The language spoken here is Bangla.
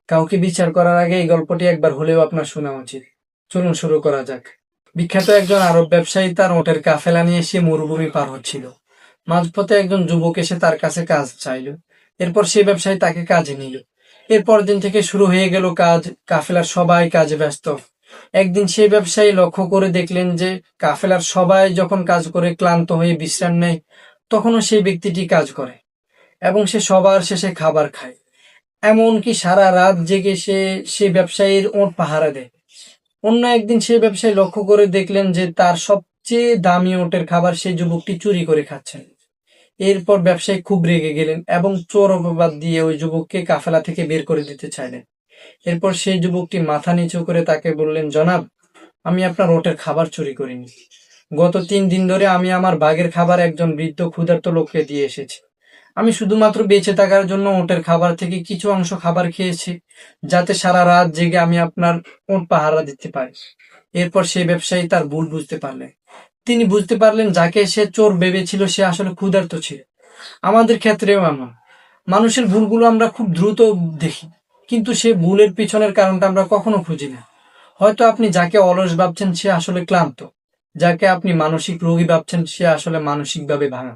কাউকে বিচার করার আগে এই গল্পটি একবার হলেও আপনার শোনা উচিত। চলুন শুরু করা যাক। বিখ্যাত একজন আরব ব্যবসায়ী তার ওটের কাফেলা নিয়ে সে মরুভূমি পার হচ্ছিল। মাঝপথে একজন যুবক এসে তার কাছে কাজ চাইল। এরপর সেই ব্যবসায়ী তাকে কাজে নিল। এরপর দিন থেকে শুরু হয়ে গেল কাজ। কাফেলার সবাই কাজে ব্যস্ত। একদিন সেই ব্যবসায়ী লক্ষ্য করে দেখলেন যে কাফেলার সবাই যখন কাজ করে ক্লান্ত হয়ে বিশ্রাম নেয়, তখনও সেই ব্যক্তিটি কাজ করে এবং সে সবার শেষে খাবার খায়। এমনকি সারা রাত জেগে সে ব্যবসায়ীর ওঁট পাহারা দেয়। অন্য একদিন সেই ব্যবসায়ী লক্ষ্য করে দেখলেন যে তার সবচেয়ে দামি ওটের খাবার সেই যুবকটি চুরি করে খাচ্ছেন। এরপর ব্যবসায়ী খুব রেগে গেলেন এবং চোর অপবাদ দিয়ে ওই যুবককে কাফেলা থেকে বের করে দিতে চাইলেন। এরপর সেই যুবকটি মাথা নিচু করে তাকে বললেন, জনাব, আমি আপনার ওটের খাবার চুরি করিনি। গত 3 দিন ধরে আমি আমার ভাগের খাবার একজন বৃদ্ধ ক্ষুধার্ত লোককে দিয়ে এসেছি। আমি শুধুমাত্র বেঁচে থাকার জন্য ওটের খাবার থেকে কিছু অংশ খাবার খেয়েছি, যাতে সারা রাত জেগে আমি আপনার ওট পাহারা দিতে পারি। এরপর সেই ব্যবসায়ী তার ভুল বুঝতে পারলেন। তিনি বুঝতে পারলেন যাকে সে চোর ভেবেছিল সে আসলে ক্ষুধার্ত ছিল। আমাদের ক্ষেত্রেও এমন। মানুষের ভুলগুলো আমরা খুব দ্রুত দেখি, কিন্তু সে ভুলের পিছনের কারণটা আমরা কখনো খুঁজি না। হয়তো আপনি যাকে অলস ভাবছেন সে আসলে ক্লান্ত। যাকে আপনি মানসিক রোগী ভাবছেন সে আসলে মানসিকভাবে ভাঙা।